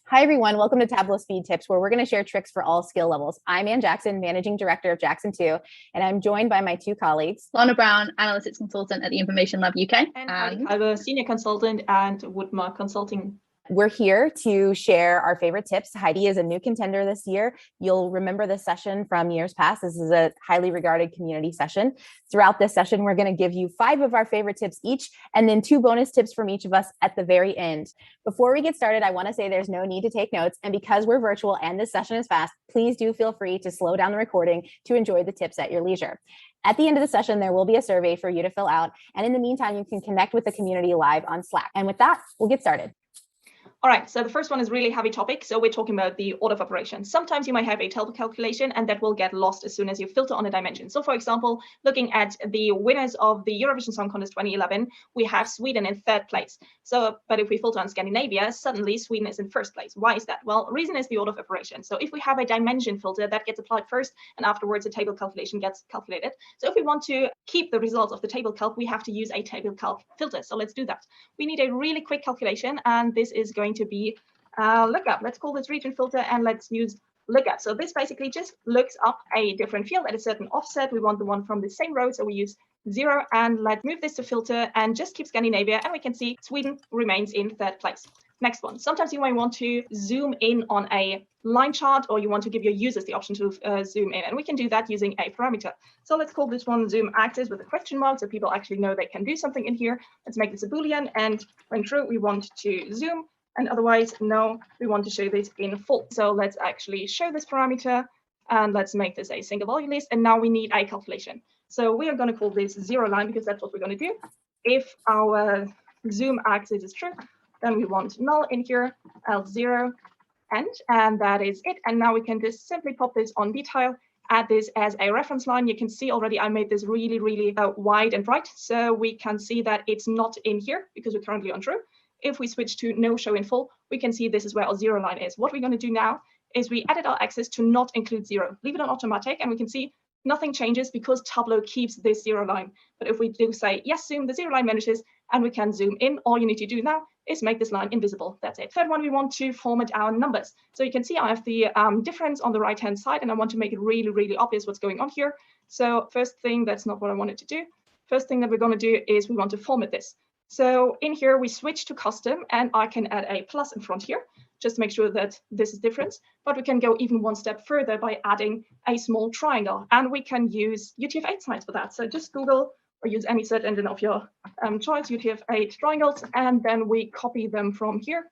Hi, everyone. Welcome to Tableau Speed Tips, where we're going to share tricks for all skill levels. I'm Ann Jackson, Managing Director of Jackson 2, and I'm joined by my two colleagues. Lana Brown, Analytics Consultant at the Information Lab UK. And Heidi Kuiper, Senior Consultant at Woodmark Consulting. We're here to share our favorite tips. Heidi is a new contender this year. You'll remember this session from years past. This is a highly regarded community session. Throughout this session, we're going to give you 5 of our favorite tips each, and then 2 bonus tips from each of us at the very end. Before we get started, I want to say there's no need to take notes. And because we're virtual and this session is fast, please do feel free to slow down the recording to enjoy the tips at your leisure. At the end of the session, there will be a survey for you to fill out. And in the meantime, you can connect with the community live on Slack. And with that, we'll get started. All right, so the first one is really heavy topic. So we're talking about the order of operations. Sometimes you might have a Tableau calculation and that will get lost as soon as you filter on a dimension. So for example, looking at the winners of the Eurovision Song Contest 2011, we have Sweden in 3rd place. But if we filter on Scandinavia, suddenly Sweden is in 1st place. Why is that? Well, reason is the order of operations. So if we have a dimension filter, that gets applied first, and afterwards a table calculation gets calculated. So if we want to keep the results of the table calc, we have to use a table calc filter. So let's do that. We need a really quick calculation, and this is going to be lookup. Let's call this region filter and let's use lookup. So this basically just looks up a different field at a certain offset. We want the one from the same row, so we use 0, and let's move this to filter and just keep Scandinavia, and we can see Sweden remains in 3rd place. Next one. Sometimes you might want to zoom in on a line chart, or you want to give your users the option to zoom in, and we can do that using a parameter. So let's call this one zoom axis with a question mark, so people actually know they can do something in here. Let's make this a Boolean, and when true, we want to zoom. And otherwise, no, we want to show this in full. So let's actually show this parameter, and let's make this a single value list. And now we need a calculation. So we are going to call this 0 line because that's what we're going to do. If our zoom axis is true, then we want null in here, else 0, end, and that is it. And now we can just simply pop this on detail, add this as a reference line. You can see already I made this really, really wide and bright. So we can see that it's not in here because we're currently on true. If we switch to no show in full, we can see this is where our 0 line is. What we're going to do now is we edit our axis to not include 0. Leave it on automatic, and we can see nothing changes because Tableau keeps this 0 line. But if we do say yes zoom, the 0 line vanishes, and we can zoom in. All you need to do now is make this line invisible. That's it. Third one, we want to format our numbers. So you can see I have the difference on the right-hand side, and I want to make it really, really obvious what's going on here. So first thing, that's not what I wanted to do. First thing that we're going to do is we want to format this. So in here, we switch to custom, and I can add a plus in front here, just to make sure that this is different. But we can go even one step further by adding a small triangle, and we can use UTF-8 sites for that. So just Google or use any search engine of your choice, UTF-8 triangles, and then we copy them from here.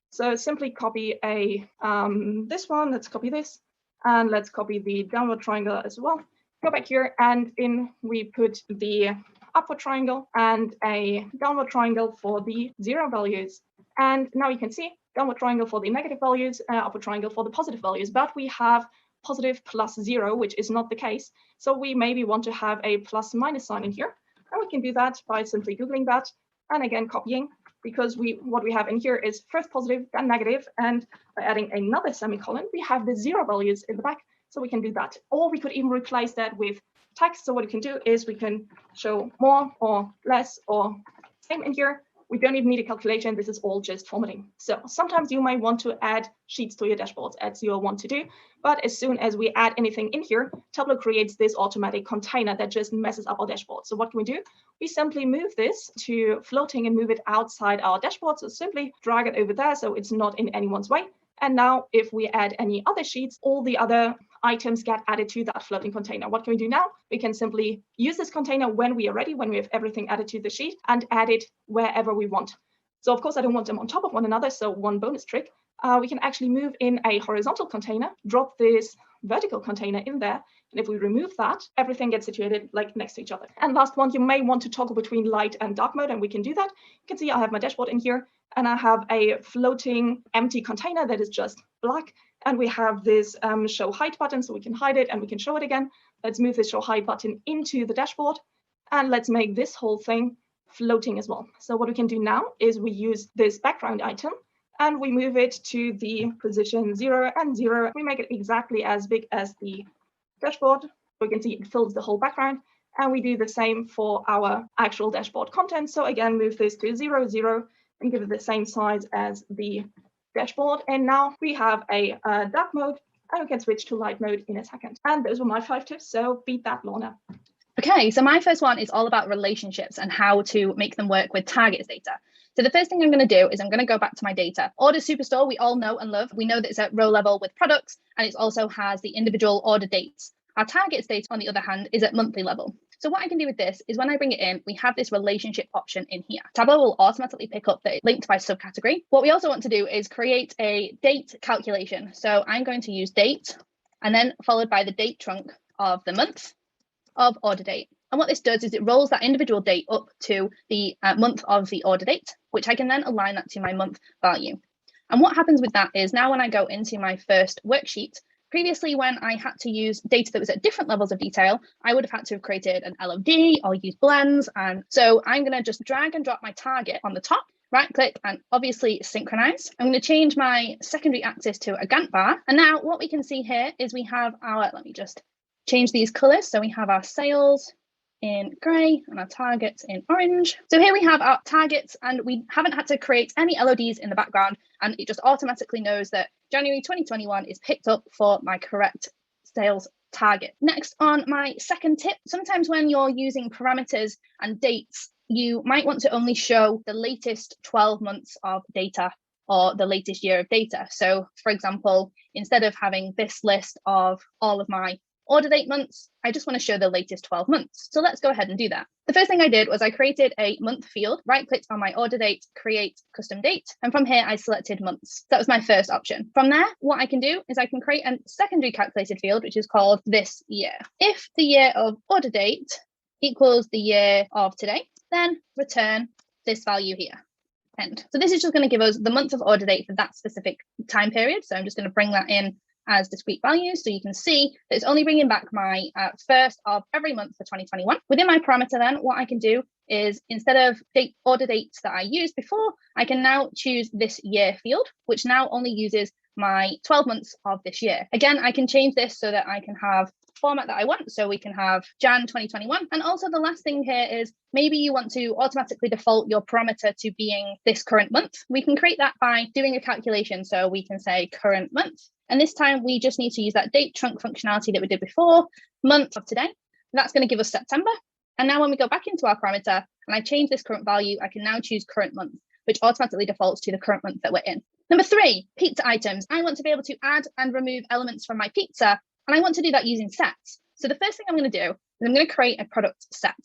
So simply copy this one, let's copy this, and let's copy the downward triangle as well. Go back here, and in we put the upward triangle and a downward triangle for the 0 values. And now you can see downward triangle for the negative values, upward triangle for the positive values. But we have positive plus 0, which is not the case. So we maybe want to have a plus minus sign in here. And we can do that by simply Googling that. And again, copying, because what we have in here is first positive, then negative. And by adding another semicolon, we have the 0 values in the back. So we can do that. Or we could even replace that with text. So what we can do is we can show more or less or same in here. We don't even need a calculation. This is all just formatting. So sometimes you might want to add sheets to your dashboards as you want to do. But as soon as we add anything in here, Tableau creates this automatic container that just messes up our dashboard. So what can we do? We simply move this to floating and move it outside our dashboard. So simply drag it over there so it's not in anyone's way. And now if we add any other sheets, all the other items get added to that floating container. What can we do now? We can simply use this container when we are ready, when we have everything added to the sheet, and add it wherever we want. So of course, I don't want them on top of one another. So one bonus trick, we can actually move in a horizontal container, drop this vertical container in there. And if we remove that, everything gets situated like next to each other. And last one, you may want to toggle between light and dark mode, and we can do that. You can see I have my dashboard in here, and I have a floating empty container that is just black. And we have this show hide button, so we can hide it and we can show it again. Let's move this show hide button into the dashboard, and let's make this whole thing floating as well. So what we can do now is we use this background item, and we move it to the position 0 and 0. We make it exactly as big as the dashboard. We can see it fills the whole background, and we do the same for our actual dashboard content. So again, move this to 0, 0, and give it the same size as the dashboard. And now we have a dark mode, and we can switch to light mode in a second. And those were my 5 tips. So beat that, Lorna. Okay, so my first one is all about relationships and how to make them work with targets data. So the first thing I'm going to do is I'm going to go back to my data. Order Superstore, we all know and love. We know that it's at row level with products, and it also has the individual order dates. Our targets data, on the other hand, is at monthly level. So what I can do with this is when I bring it in, we have this relationship option in here. Tableau will automatically pick up that it's linked by subcategory. What we also want to do is create a date calculation. So I'm going to use date and then followed by the date trunk of the month of order date. And what this does is it rolls that individual date up to the month of the order date, which I can then align that to my month value. And what happens with that is now when I go into my first worksheet, previously when I had to use data that was at different levels of detail, I would have had to have created an LOD or use blends. And so I'm going to just drag and drop my target on the top, right click and obviously synchronize. I'm going to change my secondary axis to a Gantt bar. And now what we can see here is we have our, let me just change these colors. So we have our sales in gray and our targets in orange. So here we have our targets, and we haven't had to create any LODs in the background, and it just automatically knows that January 2021 is picked up for my correct sales target. Next, on my second tip, sometimes when you're using parameters and dates, you might want to only show the latest 12 months of data or the latest year of data. So for example, instead of having this list of all of my order date months, I just want to show the latest 12 months. So let's go ahead and do that. The first thing I did was I created a month field, right-clicked on my order date, create custom date. And from here, I selected months. That was my first option. From there, what I can do is I can create a secondary calculated field, which is called this year. If the year of order date equals the year of today, then return this value here. End. So this is just going to give us the month of order date for that specific time period. So I'm just going to bring that in as discrete values. So you can see that it's only bringing back my first of every month for 2021. Within my parameter then, what I can do is instead of order dates that I used before, I can now choose this year field, which now only uses my 12 months of this year. Again, I can change this so that I can have format that I want. So we can have Jan 2021. And also the last thing here is maybe you want to automatically default your parameter to being this current month. We can create that by doing a calculation. So we can say current month. And this time we just need to use that date trunk functionality that we did before, month of today. That's going to give us September. And now when we go back into our parameter and I change this current value, I can now choose current month, which automatically defaults to the current month that we're in. Number 3, pizza items. I want to be able to add and remove elements from my pizza, and I want to do that using sets. So the first thing I'm going to do is I'm going to create a product set.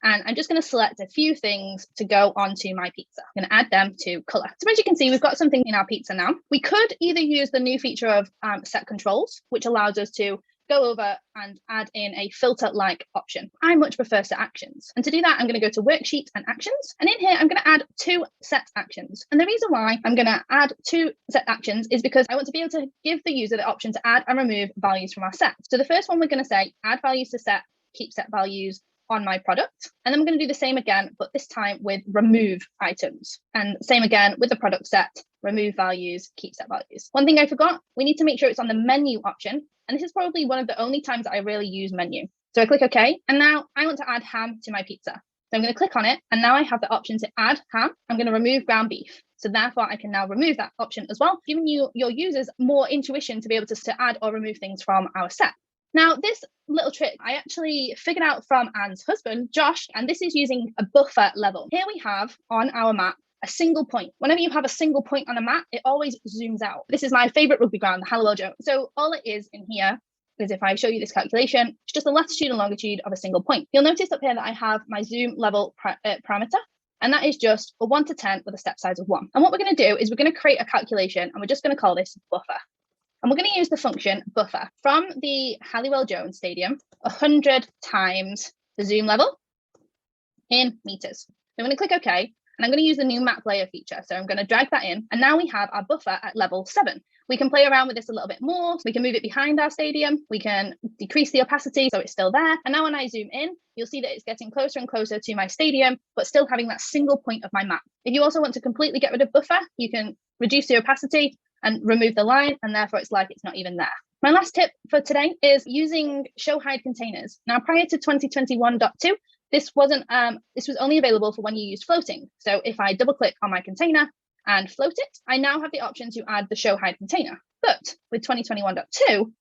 And I'm just going to select a few things to go onto my pizza. I'm going to add them to color. So as you can see, we've got something in our pizza now. We could either use the new feature of set controls, which allows us to go over and add in a filter-like option. I much prefer set actions. And to do that, I'm going to go to worksheet and actions. And in here, I'm going to add 2 set actions. And the reason why I'm going to add 2 set actions is because I want to be able to give the user the option to add and remove values from our set. So the first one, we're going to say add values to set, keep set values on my product. And then I'm going to do the same again, but this time with remove items. And same again with the product set, remove values, keep set values. One thing I forgot, we need to make sure it's on the menu option. And this is probably one of the only times that I really use menu. So I click OK. And now I want to add ham to my pizza. So I'm going to click on it. And now I have the option to add ham. I'm going to remove ground beef. So therefore I can now remove that option as well, giving your users more intuition to be able to add or remove things from our set. Now, this little trick I actually figured out from Anne's husband, Josh, and this is using a buffer level. Here we have on our map a single point. Whenever you have a single point on a map, it always zooms out. This is my favorite rugby ground, the Halliwell Jones. So all it is in here is if I show you this calculation, it's just the latitude and longitude of a single point. You'll notice up here that I have my zoom level parameter, and that is just a 1 to 10 with a step size of 1. And what we're going to do is we're going to create a calculation, and we're just going to call this buffer. And we're going to use the function buffer from the Halliwell Jones Stadium, 100 times the zoom level in meters. I'm going to click OK, and I'm going to use the new map layer feature. So I'm going to drag that in, and now we have our buffer at level 7. We can play around with this a little bit more. We can move it behind our stadium. We can decrease the opacity so it's still there. And now when I zoom in, you'll see that it's getting closer and closer to my stadium, but still having that single point of my map. If you also want to completely get rid of buffer, you can reduce the opacity and remove the line, and therefore it's like it's not even there. My last tip for today is using show hide containers. Now, prior to 2021.2, this was only available for when you used floating. So if I double click on my container and float it, I now have the option to add the show hide container. But with 2021.2,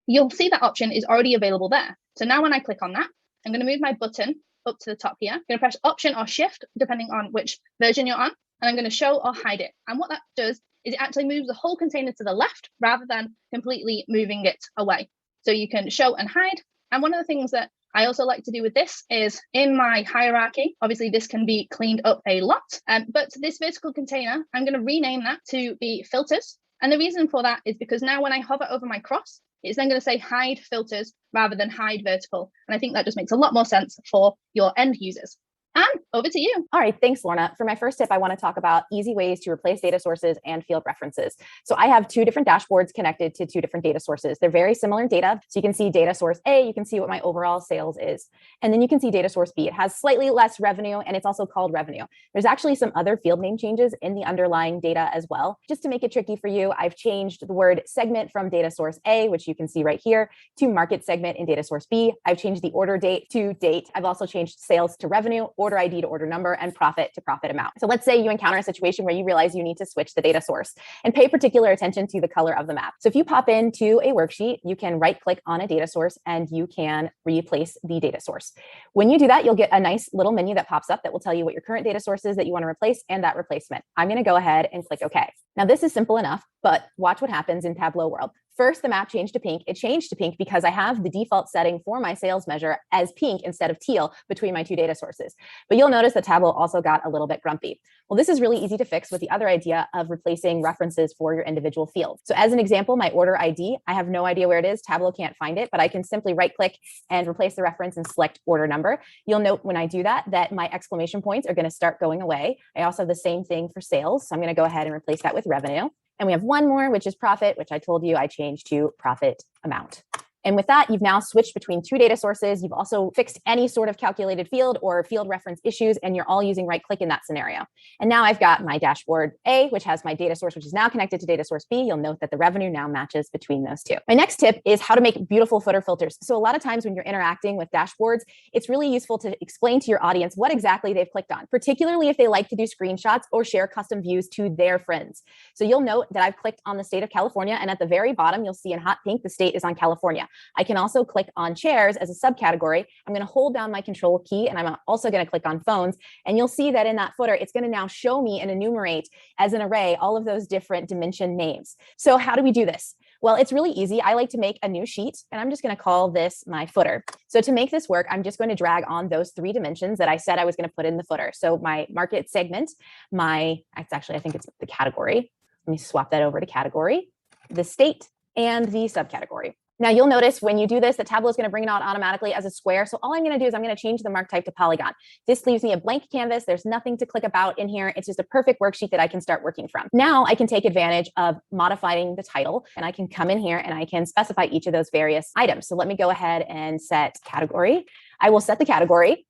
you'll see that option is already available there. So now when I click on that, I'm going to move my button up to the top here. I'm going to press Option or Shift, depending on which version you're on, and I'm going to show or hide it. And what that does is it actually moves the whole container to the left rather than completely moving it away. So you can show and hide. And one of the things that I also like to do with this is in my hierarchy, obviously this can be cleaned up a lot, but this vertical container, I'm going to rename that to be filters. And the reason for that is because now when I hover over my cross, it's then going to say hide filters rather than hide vertical. And I think that just makes a lot more sense for your end users. And over to you. All right, thanks, Lorna. For my first tip, I want to talk about easy ways to replace data sources and field references. So I have two different dashboards connected to two different data sources. They're very similar in data. So you can see data source A, you can see what my overall sales is. And then you can see data source B. It has slightly less revenue, and it's also called revenue. There's actually some other field name changes in the underlying data as well. Just to make it tricky for you, I've changed the word segment from data source A, which you can see right here, to market segment in data source B. I've changed the order date to date. I've also changed sales to revenue, order ID to order number, and profit to profit amount. So let's say you encounter a situation where you realize you need to switch the data source, and pay particular attention to the color of the map. So if you pop into a worksheet, you can right click on a data source and you can replace the data source. When you do that, you'll get a nice little menu that pops up that will tell you what your current data source is that you want to replace and that replacement. I'm going to go ahead and click OK. Now this is simple enough, but watch what happens in Tableau world. First, the map changed to pink. It changed to pink because I have the default setting for my sales measure as pink instead of teal between my two data sources. But you'll notice that Tableau also got a little bit grumpy. Well, this is really easy to fix with the other idea of replacing references for your individual field. So as an example, my order ID, I have no idea where it is. Tableau can't find it, but I can simply right click and replace the reference and select order number. You'll note when I do that, that my exclamation points are going to start going away. I also have the same thing for sales. So I'm going to go ahead and replace that with revenue. And we have one more, which is profit, which I told you I changed to profit amount. And with that, you've now switched between two data sources. You've also fixed any sort of calculated field or field reference issues, and you're all using right click in that scenario. And now I've got my dashboard A, which has my data source, which is now connected to data source B. You'll note that the revenue now matches between those two. My next tip is how to make beautiful footer filters. So a lot of times when you're interacting with dashboards, it's really useful to explain to your audience what exactly they've clicked on, particularly if they like to do screenshots or share custom views to their friends. So you'll note that I've clicked on the state of California, and at the very bottom, you'll see in hot pink, the state is on California. I can also click on chairs as a subcategory. I'm going to hold down my control key, and I'm also going to click on phones. And you'll see that in that footer, it's going to now show me and enumerate as an array all of those different dimension names. So how do we do this? Well, it's really easy. I like to make a new sheet, and I'm just going to call this my footer. So to make this work, I'm just going to drag on those three dimensions that I said I was going to put in the footer. So my market segment, I think it's the category. Let me swap that over to category, the state, and the subcategory. Now you'll notice when you do this, that Tableau is going to bring it out automatically as a square. So all I'm going to do is I'm going to change the mark type to polygon. This leaves me a blank canvas. There's nothing to click about in here. It's just a perfect worksheet that I can start working from. Now I can take advantage of modifying the title, and I can come in here and I can specify each of those various items. So let me go ahead and set category. I will set the category.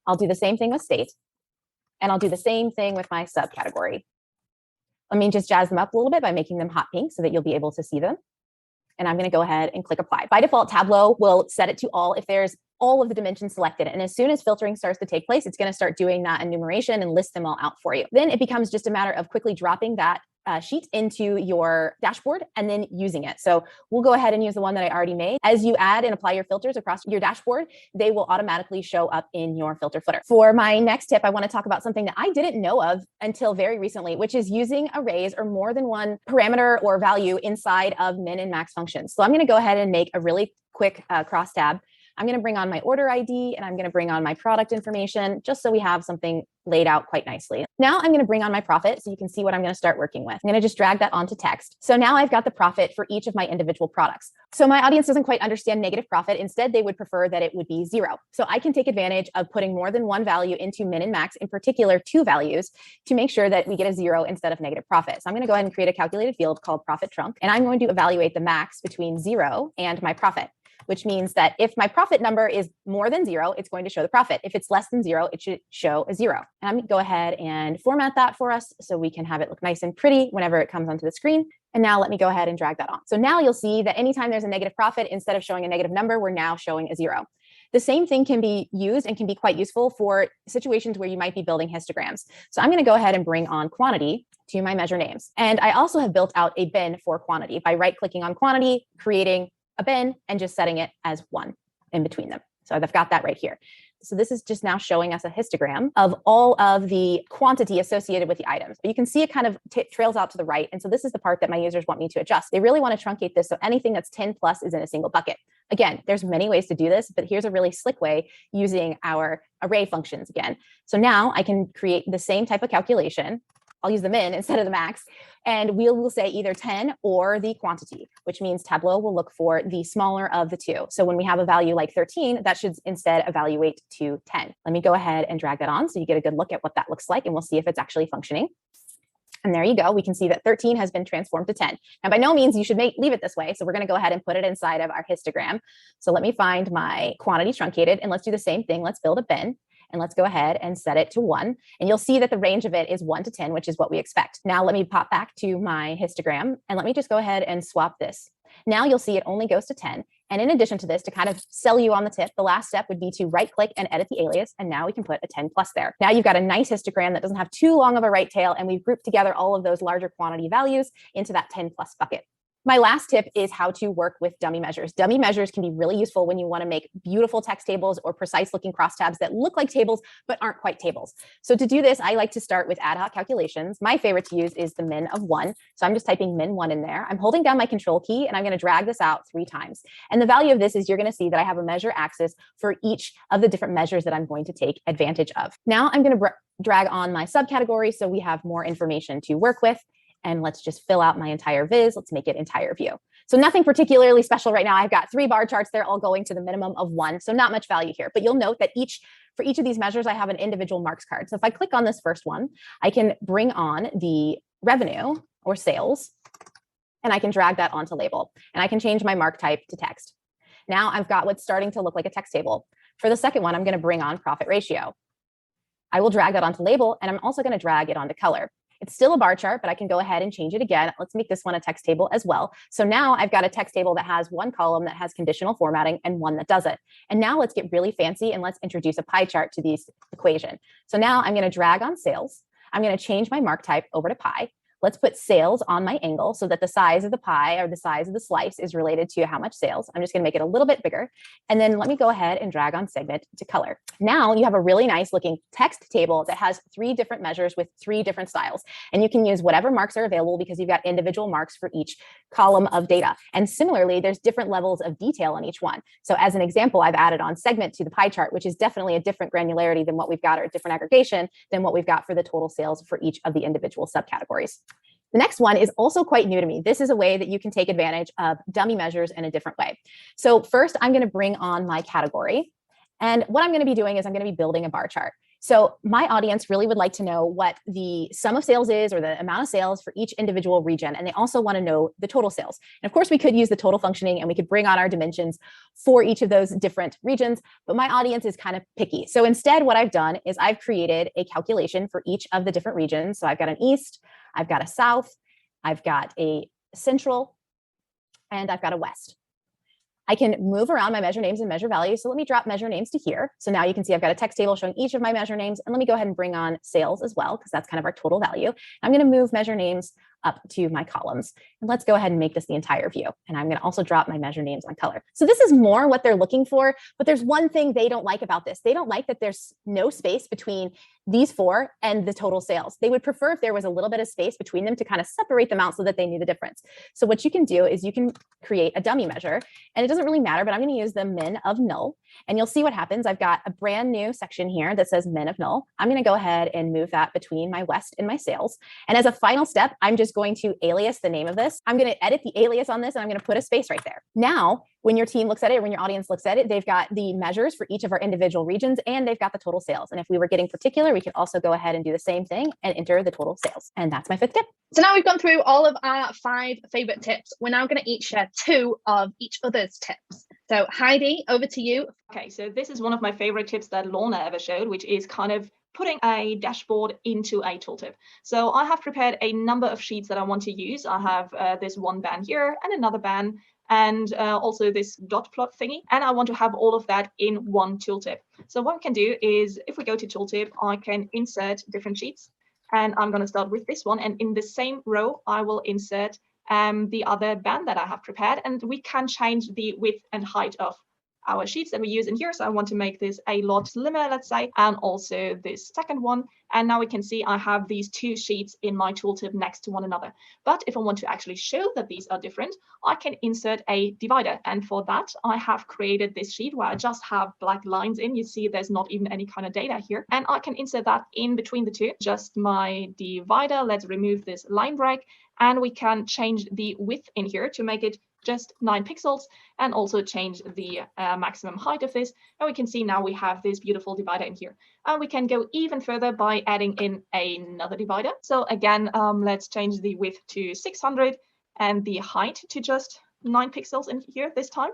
I'll do the same thing with state, and I'll do the same thing with my subcategory. Let me just jazz them up a little bit by making them hot pink so that you'll be able to see them. And I'm going to go ahead and click apply. By default, Tableau will set it to all if there's all of the dimensions selected. And as soon as filtering starts to take place, it's going to start doing that enumeration and list them all out for you. Then it becomes just a matter of quickly dropping that sheet into your dashboard and then using it. So we'll go ahead and use the one that I already made. As you add and apply your filters across your dashboard, they will automatically show up in your filter footer. For my next tip, I want to talk about something that I didn't know of until very recently, which is using arrays or more than one parameter or value inside of min and max functions. So I'm going to go ahead and make a really quick cross tab. I'm going to bring on my order ID, and I'm going to bring on my product information just so we have something laid out quite nicely. Now I'm going to bring on my profit so you can see what I'm going to start working with. I'm going to just drag that onto text. So now I've got the profit for each of my individual products. So my audience doesn't quite understand negative profit. Instead, they would prefer that it would be 0. So I can take advantage of putting more than one value into min and max, in particular 2 values, to make sure that we get a 0 instead of negative profit. So I'm going to go ahead and create a calculated field called profit trunk, and I'm going to evaluate the max between 0 and my profit, which means that if my profit number is more than 0, it's going to show the profit. If it's less than 0, it should show a 0. And I'm going to go ahead and format that for us so we can have it look nice and pretty whenever it comes onto the screen. And now let me go ahead and drag that on. So now you'll see that anytime there's a negative profit, instead of showing a negative number, we're now showing a 0. The same thing can be used and can be quite useful for situations where you might be building histograms. So I'm going to go ahead and bring on quantity to my measure names. And I also have built out a bin for quantity by right-clicking on quantity, creating a bin, and just setting it as 1 in between them. So I've got that right here. So this is just now showing us a histogram of all of the quantity associated with the items. But you can see it kind of trails out to the right. And so this is the part that my users want me to adjust. They really want to truncate this so anything that's 10 plus is in a single bucket. Again, there's many ways to do this, but here's a really slick way using our array functions again. So now I can create the same type of calculation. I'll use the min instead of the max, and we will say either 10 or the quantity, which means Tableau will look for the smaller of the two. So when we have a value like 13, that should instead evaluate to 10. Let me go ahead and drag that on so you get a good look at what that looks like, and we'll see if it's actually functioning. And there you go. We can see that 13 has been transformed to 10. Now, by no means you should leave it this way. So we're going to go ahead and put it inside of our histogram. So let me find my quantity truncated, and let's do the same thing. Let's build a bin. And let's go ahead and set it to 1. And you'll see that the range of it is 1 to 10, which is what we expect. Now let me pop back to my histogram, and let me just go ahead and swap this. Now you'll see it only goes to 10. And in addition to this, to kind of sell you on the tip, the last step would be to right-click and edit the alias. And now we can put a 10 plus there. Now you've got a nice histogram that doesn't have too long of a right tail. And we've grouped together all of those larger quantity values into that 10 plus bucket. My last tip is how to work with dummy measures. Dummy measures can be really useful when you want to make beautiful text tables or precise looking crosstabs that look like tables but aren't quite tables. So to do this, I like to start with Adhoc Calculations. My favorite to use is the min of 1. So I'm just typing min 1 in there. I'm holding down my control key, and I'm going to drag this out 3 times. And the value of this is you're going to see that I have a measure axis for each of the different measures that I'm going to take advantage of. Now I'm going to drag on my subcategory so we have more information to work with. And let's just fill out my entire viz. Let's make it entire view. So nothing particularly special right now. I've got 3 bar charts. They're all going to the minimum of 1. So not much value here. But you'll note that for each of these measures, I have an individual marks card. So if I click on this first one, I can bring on the revenue or sales, and I can drag that onto label. And I can change my mark type to text. Now I've got what's starting to look like a text table. For the second one, I'm going to bring on profit ratio. I will drag that onto label, and I'm also going to drag it onto color. It's still a bar chart, but I can go ahead and change it again. Let's make this one a text table as well. So now I've got a text table that has 1 column that has conditional formatting and 1 that doesn't. And now let's get really fancy and let's introduce a pie chart to this equation. So now I'm going to drag on sales. I'm going to change my mark type over to pie. Let's put sales on my angle so that the size of the pie or the size of the slice is related to how much sales. I'm just going to make it a little bit bigger. And then let me go ahead and drag on segment to color. Now you have a really nice looking text table that has 3 different measures with 3 different styles. And you can use whatever marks are available because you've got individual marks for each column of data. And similarly, there's different levels of detail on each one. So as an example, I've added on segment to the pie chart, which is definitely a different granularity than what we've got, or a different aggregation than what we've got for the total sales for each of the individual subcategories. The next one is also quite new to me. This is a way that you can take advantage of dummy measures in a different way. So first, I'm going to bring on my category. And what I'm going to be doing is I'm going to be building a bar chart. So my audience really would like to know what the sum of sales is, or the amount of sales for each individual region. And they also want to know the total sales. And of course, we could use the total functioning and we could bring on our dimensions for each of those different regions. But my audience is kind of picky. So instead, what I've done is I've created a calculation for each of the different regions. So I've got an east, I've got a south, I've got a central, and I've got a west. I can move around my measure names and measure values. So let me drop measure names to here. So now you can see I've got a text table showing each of my measure names. And let me go ahead and bring on sales as well, because that's kind of our total value. I'm going to move measure names up to my columns. And let's go ahead and make this the entire view. And I'm going to also drop my measure names on color. So this is more what they're looking for, but there's one thing they don't like about this. They don't like that there's no space between these 4 and the total sales. They would prefer if there was a little bit of space between them to kind of separate them out so that they knew the difference. So what you can do is you can create a dummy measure, and it doesn't really matter, but I'm going to use the min of null, and you'll see what happens. I've got a brand new section here that says min of null. I'm going to go ahead and move that between my west and my sales. And as a final step, I'm just going to alias the name of this. I'm going to edit the alias on this, and I'm going to put a space right there. Now, when your team looks at it, or when your audience looks at it, they've got the measures for each of our individual regions, and they've got the total sales. And if we were getting particular, we could also go ahead and do the same thing and enter the total sales. And that's my 5th tip. So now we've gone through all of our 5 favorite tips. We're now going to each share 2 of each other's tips. So Heidi, over to you. Okay, so this is one of my favorite tips that Lorna ever showed, which is kind of putting a dashboard into a tooltip. So I have prepared a number of sheets that I want to use. I have this one band here and another band, and also this dot plot thingy. And I want to have all of that in one tooltip. So what we can do is, if we go to tooltip, I can insert different sheets. And I'm going to start with this one. And in the same row, I will insert the other band that I have prepared. And we can change the width and height of our sheets that we use in here. So I want to make this a lot slimmer, let's say, and also this second one. And now we can see I have these two sheets in my tooltip next to one another. But if I want to actually show that these are different, I can insert a divider. And for that, I have created this sheet where I just have black lines in. You see there's not even any kind of data here. And I can insert that in between the two, just my divider. Let's remove this line break. And we can change the width in here to make it just 9 pixels, and also change the maximum height of this. And we can see now we have this beautiful divider in here. And we can go even further by adding in another divider. So again, let's change the width to 600 and the height to just 9 pixels in here this time.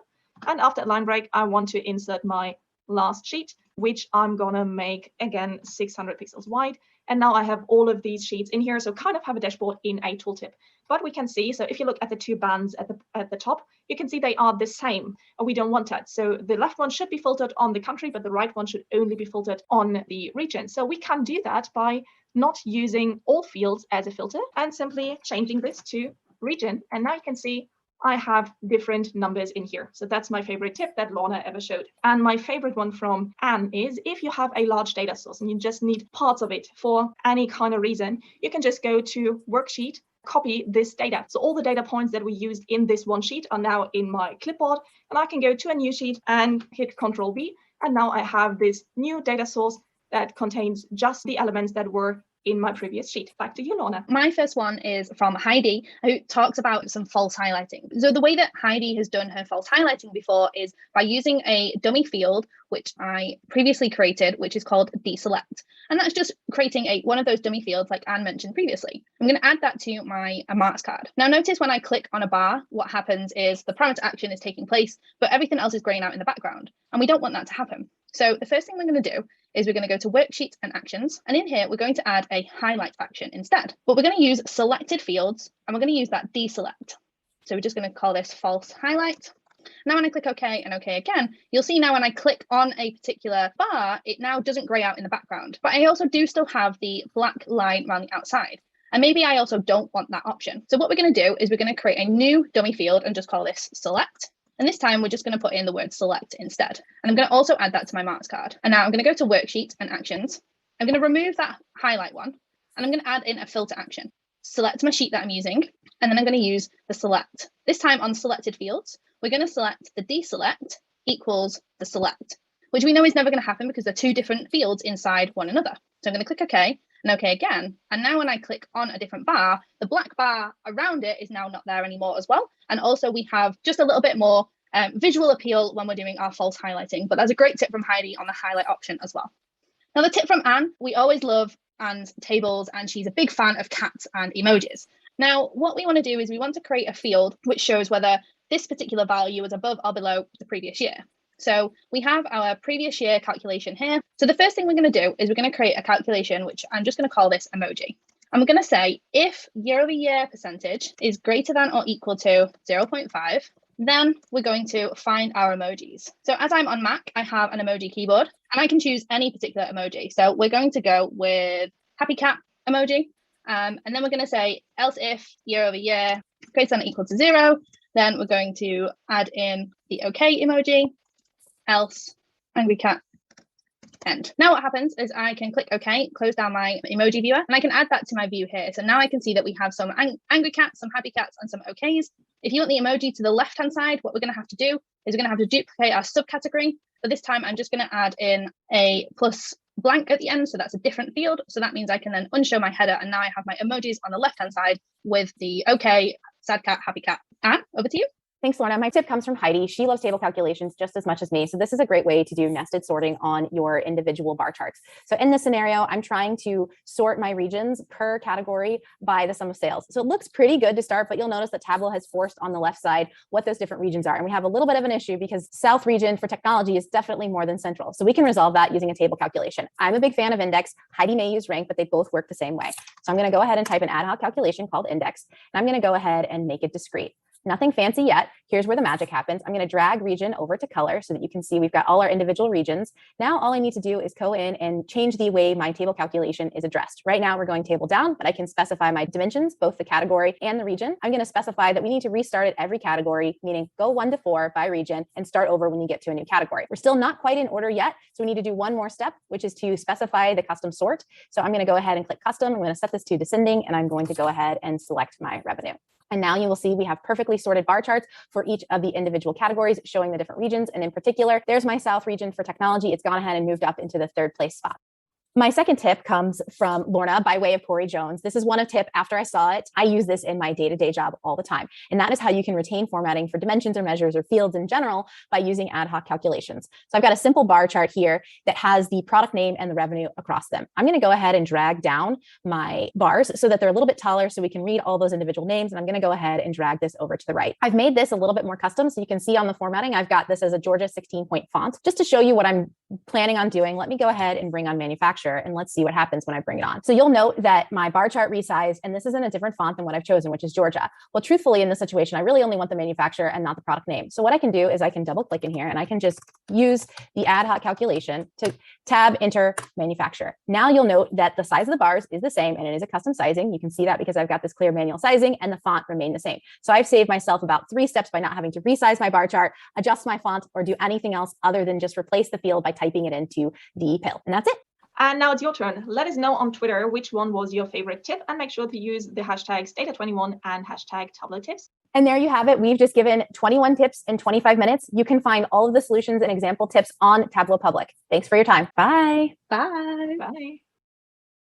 And after line break, I want to insert my last sheet, which I'm gonna make again 600 pixels wide. And now I have all of these sheets in here, so kind of have a dashboard in a tooltip. But we can see, so if you look at the two bands at the top, you can see they are the same, and we don't want that. So the left one should be filtered on the country, but the right one should only be filtered on the region. So we can do that by not using all fields as a filter and simply changing this to region. And now you can see I have different numbers in here. So that's my favorite tip that Lorna ever showed. And my favorite one from Anne is, if you have a large data source and you just need parts of it for any kind of reason, you can just go to worksheet, copy this data. So all the data points that we used in this one sheet are now in my clipboard, and I can go to a new sheet and hit Control V. And now I have this new data source that contains just the elements that were in my previous sheet. Back to you, Lorna. My first one is from Heidi, who talks about some false highlighting. So the way that Heidi has done her false highlighting before is by using a dummy field, which I previously created, which is called deselect. And that's just creating one of those dummy fields like Anne mentioned previously. I'm going to add that to my marks card. Now notice when I click on a bar, what happens is the parameter action is taking place, but everything else is graying out in the background. And we don't want that to happen. So the first thing we're going to do is we're going to go to worksheet and actions. And in here, we're going to add a highlight action instead. But we're going to use selected fields, and we're going to use that deselect. So we're just going to call this false highlight. Now when I click OK and OK again, you'll see now when I click on a particular bar, it now doesn't gray out in the background. But I also do still have the black line around the outside. And maybe I also don't want that option. So what we're going to do is we're going to create a new dummy field and just call this select. And this time we're just going to put in the word select instead. And I'm going to also add that to my marks card. And now I'm going to go to worksheet and actions. I'm going to remove that highlight one, and I'm going to add in a filter action. Select my sheet that I'm using, and then I'm going to use the select. This time on selected fields, we're going to select the deselect equals the select, which we know is never going to happen because they're two different fields inside one another. So I'm going to click OK and OK again. And now when I click on a different bar, the black bar around it is now not there anymore as well. And also we have just a little bit more visual appeal when we're doing our false highlighting. But that's a great tip from Heidi on the highlight option as well. Now the tip from Anne, we always love Anne's tables, and she's a big fan of cats and emojis. Now what we want to do is we want to create a field which shows whether this particular value is above or below the previous year. So we have our previous year calculation here. So the first thing we're going to do is we're going to create a calculation, which I'm just going to call this emoji. And we're going to say if year-over-year percentage is greater than or equal to 0.5, then we're going to find our emojis. So as I'm on Mac, I have an emoji keyboard, and I can choose any particular emoji. So we're going to go with happy cat emoji. And then we're going to say else if year-over-year greater than or equal to 0, then we're going to add in the OK emoji, else angry cat end. Now what happens is I can click OK, close down my emoji viewer, and I can add that to my view here. So now I can see that we have some angry cats, some happy cats, and some OKs. If you want the emoji to the left-hand side, what we're going to have to do is we're going to have to duplicate our subcategory. But this time I'm just going to add in a plus blank at the end. So that's a different field. So that means I can then unshow my header. And now I have my emojis on the left-hand side with the OK, sad cat, happy cat. Anne, over to you. Thanks, Lorna. My tip comes from Heidi. She loves table calculations just as much as me. So this is a great way to do nested sorting on your individual bar charts. So in this scenario, I'm trying to sort my regions per category by the sum of sales. So it looks pretty good to start, but you'll notice that Tableau has forced on the left side what those different regions are. And we have a little bit of an issue because South region for technology is definitely more than Central. So we can resolve that using a table calculation. I'm a big fan of index. Heidi may use rank, but they both work the same way. So I'm going to go ahead and type an ad hoc calculation called index, and I'm going to go ahead and make it discrete. Nothing fancy yet. Here's where the magic happens. I'm going to drag region over to color so that you can see we've got all our individual regions. Now, all I need to do is go in and change the way my table calculation is addressed. Right now, we're going table down, but I can specify my dimensions, both the category and the region. I'm going to specify that we need to restart at every category, meaning go 1 to 4 by region and start over when you get to a new category. We're still not quite in order yet, so we need to do one more step, which is to specify the custom sort. So I'm going to go ahead and click custom. I'm going to set this to descending, and I'm going to go ahead and select my revenue. And now you will see we have perfectly sorted bar charts for each of the individual categories showing the different regions. And in particular, there's my South region for technology. It's gone ahead and moved up into the 3rd place spot. My second tip comes from Lorna by way of Corey Jones. This is one of tip after I saw it. I use this in my day-to-day job all the time. And that is how you can retain formatting for dimensions or measures or fields in general by using ad hoc calculations. So I've got a simple bar chart here that has the product name and the revenue across them. I'm going to go ahead and drag down my bars so that they're a little bit taller so we can read all those individual names. And I'm going to go ahead and drag this over to the right. I've made this a little bit more custom. So you can see on the formatting, I've got this as a Georgia 16-point font. Just to show you what I'm planning on doing, let me go ahead and bring on manufacturer, and let's see what happens when I bring it on. So you'll note that my bar chart resized, and this is in a different font than what I've chosen, which is Georgia. Well, truthfully, in this situation, I really only want the manufacturer and not the product name. So what I can do is I can double click in here and I can just use the ad hoc calculation to tab enter manufacturer. Now you'll note that the size of the bars is the same, and it is a custom sizing. You can see that because I've got this clear manual sizing, and the font remained the same. So I've saved myself about 3 steps by not having to resize my bar chart, adjust my font, or do anything else other than just replace the field by typing it into the pill. And that's it. And now it's your turn. Let us know on Twitter which one was your favorite tip, and make sure to use the hashtags Data21 and hashtag Tableau Tips. And there you have it. We've just given 21 tips in 25 minutes. You can find all of the solutions and example tips on Tableau Public. Thanks for your time. Bye. Bye. Bye.